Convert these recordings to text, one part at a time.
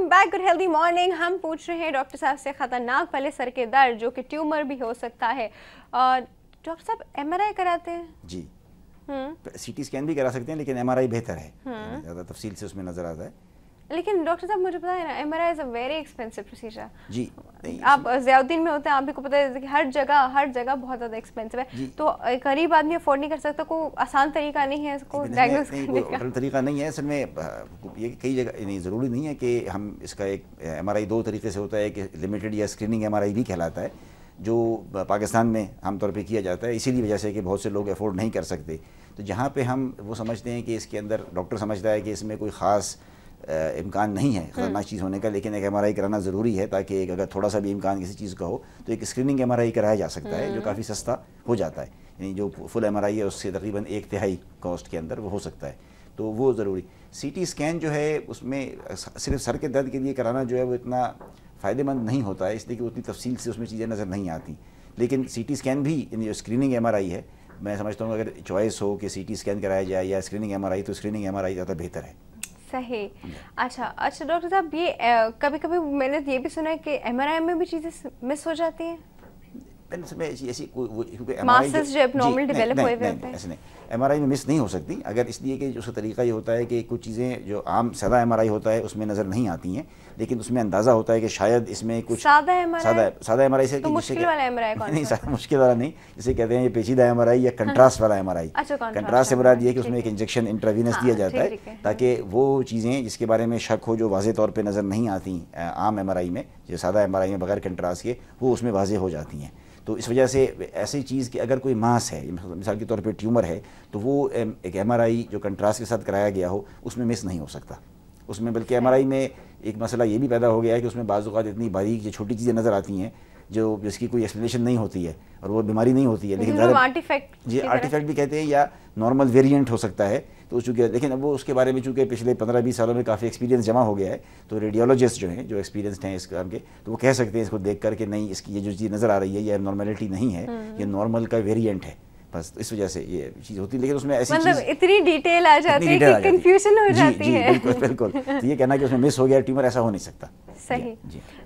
Welcome back. Good healthy morning. ہم پوچھ رہے ہیں ڈاکٹر صاحب سے خطرناک پہلے سر کے درد جو کہ ٹیومر بھی ہو سکتا ہے. ڈاکٹر صاحب ایم آر آئی کراتے ہیں؟ جی سی ٹی اسکین بھی کرا سکتے ہیں لیکن ایم آر آئی بہتر ہے, زیادہ تفصیل سے اس میں نظر آتا ہے. لیکن ڈاکٹر صاحب مجھے پتا ہے نا M R I is a very expensive procedure. جی آپ ضیاء الدین میں ہوتے ہیں, آپ کو پتا ہے کہ ہر جگہ بہت زیادہ ایکسپینسو ہے. تو غریب آدمی افورڈ نہیں کر سکتا. کوئی آسان طریقہ نہیں ہے اس کو ڈائگنوز کرنے کا؟ کوئی طریقہ نہیں ہے اصل میں. یہ کئی جگہ نہیں, ضروری نہیں ہے کہ ہم اس کا ایک ایم آر آئی دو طریقے سے ہوتا ہے کہ لمیٹڈ یا اسکریننگ ایم آر آئی بھی کہلاتا ہے, جو پاکستان میں عام طور پہ کیا جاتا ہے اسی لیے وجہ سے کہ بہت سے لوگ افورڈ نہیں کر سکتے. تو جہاں پہ ہم وہ سمجھتے ہیں کہ اس کے اندر ڈاکٹر سمجھتا ہے کہ اس میں کوئی خاص امکان نہیں ہے خطرناک چیز ہونے کا, لیکن ایک ایم آر آئی کرانا ضروری ہے تاکہ اگر تھوڑا سا بھی امکان کسی چیز کا ہو تو ایک اسکریننگ ایم آر آئی کرایا جا سکتا ہے جو کافی سستا ہو جاتا ہے. یعنی جو فل ایم آر آئی ہے اس سے تقریباً 1/3 کاسٹ کے اندر وہ ہو سکتا ہے, تو وہ ضروری. سی ٹی اسکین جو ہے اس میں صرف سر کے درد کے لیے کرانا جو ہے وہ اتنا فائدہ مند نہیں ہوتا ہے, اس لیے کہ اتنی تفصیل سے اس میں چیزیں نظر نہیں آتی. لیکن سی ٹی اسکین بھی یعنی جو اسکریننگ ایم آر آئی ہے, میں سمجھتا ہوں اگر چوائس ہو کہ سی ٹی اسکین کرایا جائے یا اسکریننگ ایم آر آئی, تو اسکریننگ ایم آر آئی زیادہ بہتر ہے. صحیح. اچھا ڈاکٹر صاحب, یہ کبھی کبھی میں نے یہ بھی سنا ہے کہ ایم آر آئی میں بھی چیزیں مس ہو جاتی ہیں. ایم آر آئی میں مس نہیں ہو سکتی, اگر اس لیے کہ اس کا طریقہ یہ ہوتا ہے کہ کچھ چیزیں جو عام سادہ ایم آر آئی ہوتا ہے اس میں نظر نہیں آتی ہیں, لیکن اس میں اندازہ ہوتا ہے کہ شاید اس میں کچھ سادہ ایم آر آئی سے مشکل والا ایم آر آئی نہیں, مشکل والا نہیں, جسے کہتے ہیں یہ پیچیدہ ایم آر آئی یا کنٹراسٹ والا ایم آر آئی. کنٹراسٹ سے مراد یہ ہے کہ اس میں ایک انجیکشن انٹراوینس دیا جاتا ہے تاکہ وہ چیزیں جس کے بارے میں شک ہو جو واضح طور پہ نظر نہیں آتی عام ایم آر آئی میں, جو سادہ ایم آر آئی میں بغیر کنٹراسٹ کے, وہ اس میں واضح ہو جاتی ہیں. تو اس وجہ سے ایسی چیز کہ اگر کوئی ماس ہے, مثال کے طور پہ ٹیومر ہے, تو وہ ایک ایم آر آئی جو کنٹراسٹ کے ساتھ کرایا گیا ہو اس میں مس نہیں ہو سکتا. اس میں بلکہ ایم آر آئی میں ایک مسئلہ یہ بھی پیدا ہو گیا ہے کہ اس میں بعض اوقات اتنی باریک چھوٹی چیزیں نظر آتی ہیں جو جس کی کوئی ایکسپلینیشن نہیں ہوتی ہے اور وہ بیماری نہیں ہوتی ہے, لیکن جی آرٹیفیکٹ بھی کہتے ہیں یا نارمل ویریئنٹ ہو سکتا ہے. تو چونکہ لیکن اب وہ اس کے بارے میں چونکہ پچھلے 15-20 سالوں میں کافی ایکسپیرینس جمع ہو گیا ہے, تو ریڈیولوجسٹ جو ہیں جو ایکسپیرینسڈ ہیں اس کام کے, تو وہ کہہ سکتے ہیں اس کو دیکھ کر کہ نہیں اس کی یہ جو چیز نظر آ رہی ہے یہ نارملٹی نہیں ہے, یہ نارمل کا ویریئنٹ ہے. بس اس وجہ سے یہ چیز ہوتی ہے, لیکن اس میں ایسی چیز اتنی ڈیٹیل آ جاتی ہے کہ کنفیوژن ہو جاتی ہے. بالکل. تو یہ کہنا کہ اس میں مس ہو گیا ٹیومر, ایسا ہو نہیں سکتا. صحیح.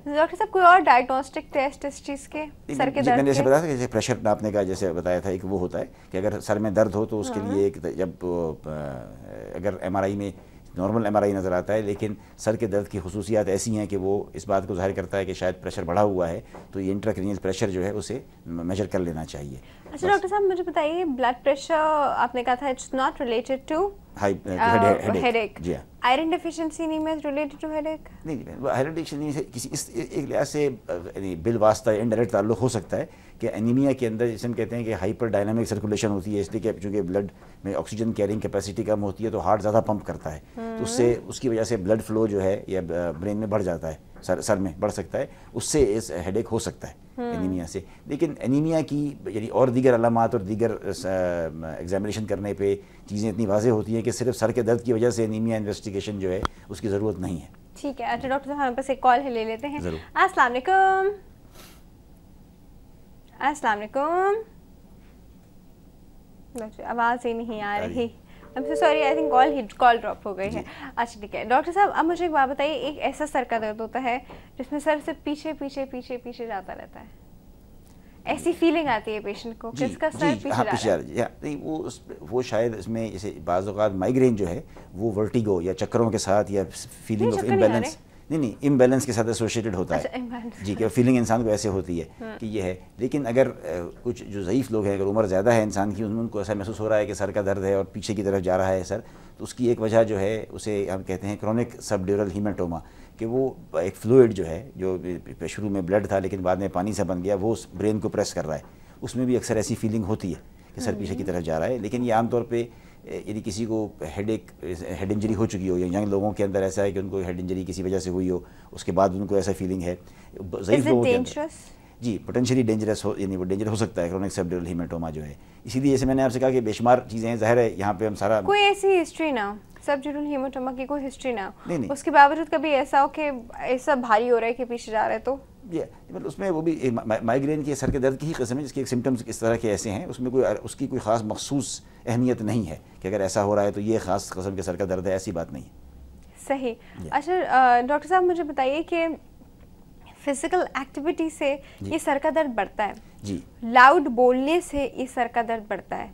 ڈاکٹر صاحب کوئی اور ڈائگنوسٹک ٹیسٹ اس چیز کے سر کے درد میں نے جیسے بتایا تھا, جیسے پریشر ناپنے کا جیسے بتایا تھا, ایک وہ ہوتا ہے کہ اگر سر میں درد ہو تو اس کے لیے جب اگر ایم آر آئی میں نارمل ایم آر آئی نظر آتا ہے لیکن سر کے درد کی خصوصیات ایسی ہیں کہ وہ اس بات کو ظاہر کرتا ہے کہ شاید پریشر بڑھا ہوا ہے, تو یہ انٹراکرینیل پریشر جو ہے اسے میجر کر لینا چاہیے. اچھا ڈاکٹر صاحب مجھے بتائیے, بلڈ پریشر آپ نے کہا تھا it's not related to headache, iron deficiency نہیں میں ریلیٹڈ ٹو ہیڈ ایک؟ نہیں, آئرن ڈیفیشنسی سے کسی اس ایک لحاظ سے بالواسطہ انڈائریکٹ تعلق ہو سکتا ہے کہ انیمیا کے اندر جسے ہم کہتے ہیں کہ ہائپر ڈائنامک سرکولیشن ہوتی ہے, اس لیے کہ چونکہ بلڈ میں آکسیجن کیرنگ کیپیسٹی کم ہوتی ہے تو ہارٹ زیادہ پمپ کرتا ہے, تو اس سے اس کی وجہ سے بلڈ فلو جو ہے یا برین میں بڑھ جاتا ہے, سر میں بڑھ سکتا ہے, اس سے ہیڈ ایک ہو سکتا ہے انیمیا سے. لیکن انیمیا کی یعنی اور دیگر علامات اور دیگر ایگزامینیشن کرنے پہ چیزیں اتنی واضح ہوتی ہیں کہ صرف سر کے درد کی وجہ سے انیمیا انویسٹیگیشن جو ہے اس کی ضرورت نہیں ہے. ٹھیک ہے. اچھا ڈاکٹر صاحب ہمارے پاس ایک کال ہے, لے لیتے ہیں. السلام علیکم. السلام علیکم. آواز ہی نہیں آ رہی. Sorry, I think call drop ہو گئی ہے. اچھا ٹھیک ہے. ڈاکٹر صاحب اب مجھے ایک بات بتائیے, ایک ایسا سر کا درد ہوتا ہے جس میں سر سے پیچھے پیچھے پیچھے پیچھے جاتا رہتا ہے, ایسی فیلنگ آتی ہے پیشنٹ کو کہ اس کا سر پیچھے جا رہا ہے. نہیں, وہ شاید اس میں جیسے بعض اوقات مائیگرین جو ہے وہ ورٹیگو یا چکروں کے ساتھ یا فیلنگ آف امبیلنس, نہیں امبیلنس کے ساتھ ایسوسیٹڈ ہوتا ہے. جی, کہ فیلنگ انسان کو ایسے ہوتی ہے کہ یہ ہے. لیکن اگر کچھ جو ضعیف لوگ ہیں, اگر عمر زیادہ ہے انسان کی, ان کو ایسا محسوس ہو رہا ہے کہ سر کا درد ہے اور پیچھے کی طرف جا رہا ہے سر, تو اس کی ایک وجہ جو ہے اسے ہم کہتے ہیں کرونک سب ڈیورل ہیماٹوما, کہ وہ ایک فلوئڈ جو ہے جو شروع میں بلڈ تھا لیکن بعد میں پانی سے بن گیا, وہ برین کو پریس کر رہا ہے. اس میں بھی اکثر ایسی فیلنگ ہوتی ہے کہ سر پیچھے کی طرف جا رہا ہے. لیکن یہ عام طور پہ یعنی کسی کو ہیڈ انجری ہو چکی ہو, یا ینگ لوگوں کے اندر ایسا ہے کہ ان کو ہیڈ انجری کسی وجہ سے ہوئی ہو, اس کے بعد ان کو ایسا فیلنگ ہے. ضعیف لوگوں کے اندر جی پوٹینشلی ڈینجرس ہو, یعنی وہ ڈینجر ہو سکتا ہے کرونک سب ڈیورل ہیماٹوما جو ہے. اسی لیے جیسے میں نے آپ سے کہا کہ بے شمار چیزیں ہیں, ظاہر ہے یہاں پہ ہم سارا کوئی ایسی ہسٹری نہ ہو, سب ڈیورل ہیماٹوما کی کوئی ہسٹری نہ ہو, اس کے باوجود کبھی ایسا ہو کہ ایسا بھاری ہو رہا ہے کہ پیچھے جا رہا ہے, تو اس میں وہ بھی مائیگرین کے سر کے درد کی ہی قسم ہے جس کے سمٹمز اس طرح کے ایسے ہیں, اس میں اس کی کوئی خاص مخصوص اہمیت نہیں ہے کہ اگر ایسا ہو رہا ہے تو یہ خاص قسم کے سر کا درد ہے, ایسی بات نہیں ہے. صحیح. اچھا ڈاکٹر صاحب مجھے بتائیے کہ فزیکل ایکٹیویٹی سے یہ سر کا درد بڑھتا ہے جی, لاؤڈ بولنے سے یہ سر کا درد بڑھتا ہے,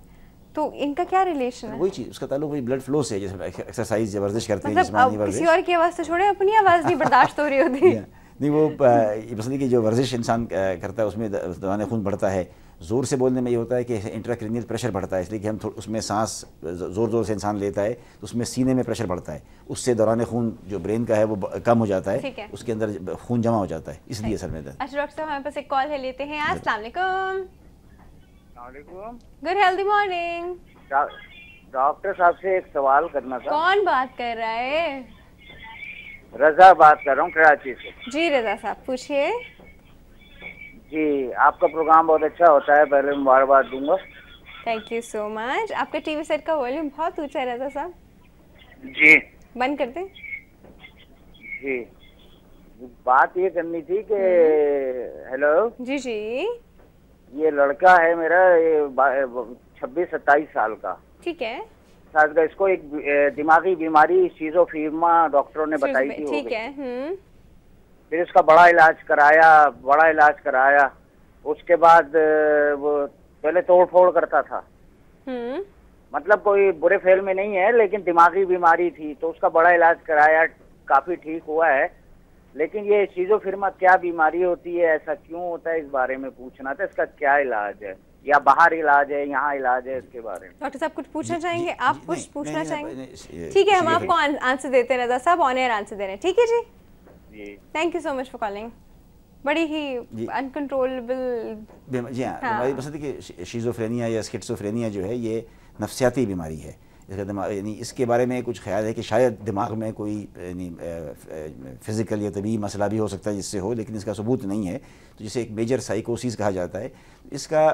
تو ان کا کیا ریلیشن ہے؟ وہی چیز, اس کا تعلق وہی بلڈ فلو سے, جیسے ایکسرسائز یا ورزش کرتے ہیں, جسمانی ورزش. کسی اور کی آواز تو چھوڑیں, اپنی آواز نہیں برداشت ہو رہی ہوتی. نہیں وہ مثلا کہ جو ورزش انسان کرتا ہے اس میں دوران خون بڑھتا ہے. زور سے بولنے میں یہ ہوتا ہے کہ انٹراکرینیل پریشر بڑھتا ہے, اس لیے کہ ہم اس میں سانس زور سے انسان لیتا ہے تو اس میں سینے میں پریشر بڑھتا ہے, اس سے دوران خون جو برین کا ہے وہ کم ہو جاتا ہے, اس کے اندر خون جمع ہو جاتا ہے, اس لیے سر میں درد. اچھا ڈاکٹر صاحب ہمارے پاس ایک کال ہے, لیتے ہیں. السلام علیکم. السلام علیکم. Good healthy morning. ڈاکٹر صاحب سے ایک سوال کرنا تھا. کون بات کر رہا ہے؟ رضا بات کر رہا ہوں کراچی سے. جی رضا صاحب پوچھیے. جی آپ کا پروگرام بہت اچھا ہوتا ہے, پہلے مبارکباد دوں گا. تھینک یو سو مچ. آپ کے ٹی وی سیٹ کا والیوم بہت اونچا ہے رضا صاحب. جی بند کر دیں. جی بات یہ کرنی تھی کہ ہیلو. جی جی. یہ لڑکا ہے میرا 26-27 سال کا. ٹھیک ہے. اس کو ایک دماغی بیماری شیزوفریما ڈاکٹروں نے بتائی تھی. ٹھیک ہے. پھر اس کا بڑا علاج کرایا. اس کے بعد وہ پہلے توڑ پھوڑ کرتا تھا, مطلب کوئی برے فعل میں نہیں ہے, لیکن دماغی بیماری تھی تو اس کا بڑا علاج کرایا, کافی ٹھیک ہوا ہے. لیکن یہ شیزوفریما کیا بیماری ہوتی ہے, ایسا کیوں ہوتا ہے, اس بارے میں پوچھنا تھا. اس کا کیا علاج ہے, یا باہر علاج ہے, یہاں علاج ہے, اس کے بارے میں. ڈاکٹر صاحب کچھ پوچھنا چاہیں گے آپ؟ کچھ پوچھنا چاہیں گے؟ ٹھیک ہے, ہم آپ کو آنسر دیتے ہیں رضا صاحب, آن ایئر آنسر دے رہے ہیں. ٹھیک ہے جی, thank you so much for calling. بڑی ہی انکنٹرولبل. جی ہاں, ہماری پسند ہے کہ شیزوفرینیا یا اسکیزوفرینیا جو ہے یہ نفسیاتی بیماری ہے. اس کا دماغ یعنی اس کے بارے میں کچھ خیال ہے کہ شاید دماغ میں کوئی یعنی فزیکل یا طبی مسئلہ بھی ہو سکتا ہے جس سے ہو, لیکن اس کا ثبوت نہیں ہے. تو جسے ایک میجر سائیکوسس کہا جاتا ہے. اس کا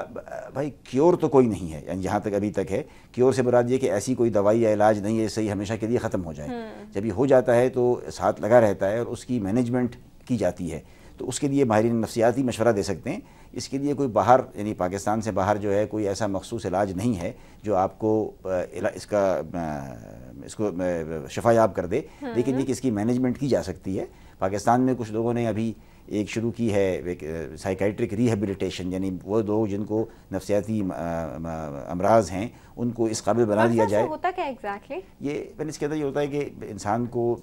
بھائی کیور تو کوئی نہیں ہے, یعنی جہاں تک ابھی تک ہے. کیور سے مراد یہ کہ ایسی کوئی دوائی یا علاج نہیں ہے اس سے یہ ہمیشہ کے لیے ختم ہو جائے. جب یہ ہو جاتا ہے تو ساتھ لگا رہتا ہے اور اس کی مینجمنٹ کی جاتی ہے. تو اس کے لیے ماہرین نفسیاتی مشورہ دے سکتے ہیں. اس کے لیے کوئی باہر یعنی پاکستان سے باہر جو ہے کوئی ایسا مخصوص علاج نہیں ہے جو آپ کو اس کو شفا یاب کر دے, لیکن یہ کہ اس کی مینجمنٹ کی جا سکتی ہے. پاکستان میں کچھ لوگوں نے ابھی ایک شروع کی ہے ایک سائیکائٹرک ریہیبلیٹیشن, یعنی وہ لوگ جن کو نفسیاتی امراض ہیں ان کو اس قابل بنا دیا جائے. ہوتا کیا ایگزیکٹلی یہ اس کے اندر یہ ہوتا ہے کہ انسان کو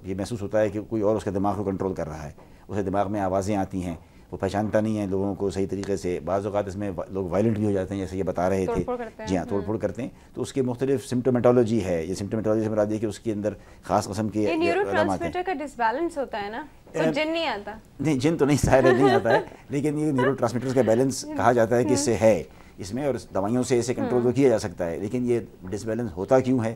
یہ محسوس ہوتا ہے کہ کوئی اور اس کے دماغ کو کنٹرول کر رہا ہے. اسے دماغ میں آوازیں آتی ہیں, وہ پہچانتا نہیں ہے لوگوں کو صحیح طریقے سے. بعض اوقات اس میں لوگ وائلنٹ بھی ہو جاتے ہیں, جیسے یہ بتا رہے تھے. جی ہاں, توڑ پھوڑ کرتے ہیں. تو اس کے مختلف سمپٹومیٹولوجی ہے. یہ سمپٹومیٹولوجی سے مراد ہے کہ اس کے اندر خاص قسم کے نیورو ٹرانسمیٹر کا ڈس بیلنس ہوتا ہے نا, تو جن نہیں آتا. نہیں, جن تو نہیں ظاہر نہیں آتا ہے, لیکن یہ نیورو ٹرانسمیٹرز کا بیلنس کہا جاتا ہے کہ اس سے ہے اس میں, اور دوائیوں سے اسے کنٹرول تو کیا جا سکتا ہے. لیکن یہ ڈس بیلنس ہوتا کیوں ہے,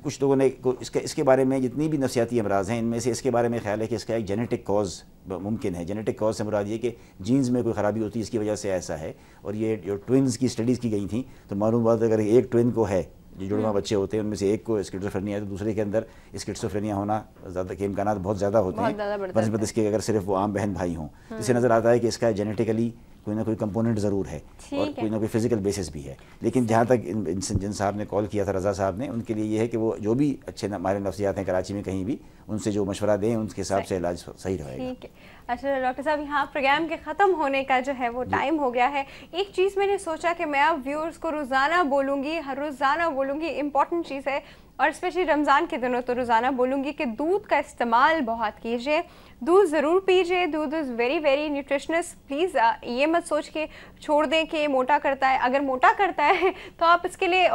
کچھ لوگوں نے اس کے بارے میں جتنی بھی نفسیاتی امراض ہیں ان میں سے اس کے بارے میں خیال ہے کہ اس کا ایک جینیٹک کاز ممکن ہے. جینیٹک کاز سے مراد یہ کہ جینز میں کوئی خرابی ہوتی ہے, اس کی وجہ سے ایسا ہے. اور یہ جو ٹوئنز کی اسٹڈیز کی گئی تھیں تو معلوم ہوا اگر ایک ٹوئن کو ہے, جو جڑواں بچے ہوتے ہیں ان میں سے ایک کو اسکیزوفرینیا ہے تو دوسرے کے اندر اسکیزوفرینیا ہونا زیادہ کے امکانات بہت زیادہ ہوتے ہیں بنسبت اس کے اگر صرف وہ عام بہن بھائی ہوں. اس سے نظر آتا ہے کہ اس کا جینیٹیکلی کوئی نہ کوئی کمپوننٹ ضرور ہے اور کوئی نہ کوئی فزیکل بیسس بھی ہے. لیکن جہاں تک جن صاحب نے کال کیا تھا رضا صاحب نے, ان کے لیے یہ ہے کہ وہ جو بھی اچھے ہمارے نفسیات ہیں کراچی میں کہیں بھی, ان سے جو مشورہ دیں ان کے حساب سے علاج صحیح رہے گا. اچھا ڈاکٹر صاحب, یہاں پروگرام کے ختم ہونے کا جو ہے وہ ٹائم ہو گیا ہے. ایک چیز میں نے سوچا کہ میں اب ویورز کو روزانہ بولوں گی, ہر روزانہ بولوں گی, امپورٹنٹ چیز ہے, اور اسپیشلی رمضان کے دنوں تو روزانہ بولوں گی کہ دودھ کا استعمال بہت کیجیے, دودھ ضرور پیجیے. دودھ is very very nutritions. Please یہ مت سوچ کے چھوڑ دیں کہ موٹا کرتا ہے. اگر موٹا کرتا ہے تو آپ اس کے لیے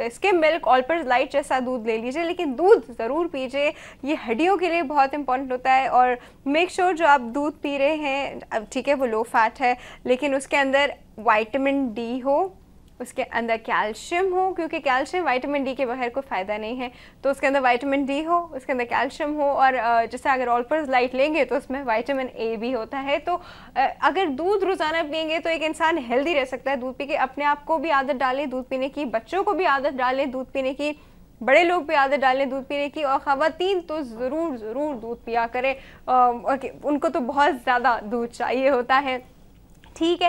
اسکم ملک, آلپرز لائٹ جیسا دودھ لے لیجیے, لیکن دودھ ضرور پیجیے. یہ ہڈیوں کے لیے بہت امپورٹنٹ ہوتا ہے. اور میک شیور جو آپ دودھ پی رہے ہیں, ٹھیک ہے وہ لو فیٹ ہے, لیکن اس کے اندر وائٹامن ڈی ہو, اس کے اندر کیلشیم ہو, کیونکہ کیلشیم وائٹامن ڈی کے بغیر کوئی فائدہ نہیں ہے. تو اس کے اندر وائٹامن ڈی ہو, اس کے اندر کیلشیم ہو, اور جیسے اگر آلپرز لائٹ لیں گے تو اس میں وائٹامن اے بھی ہوتا ہے. تو اگر دودھ روزانہ پئیں گے تو ایک انسان ہیلدی رہ سکتا ہے. دودھ پی کے اپنے آپ کو بھی عادت ڈالیں دودھ پینے کی, بچوں کو بھی عادت ڈالیں دودھ پینے کی, بڑے لوگ بھی عادت ڈالیں دودھ پینے کی, اور خواتین تو ضرور ضرور دودھ پیا کریں, ان کو تو بہت زیادہ دودھ چاہیے ہوتا ہے. ٹھیک ہے,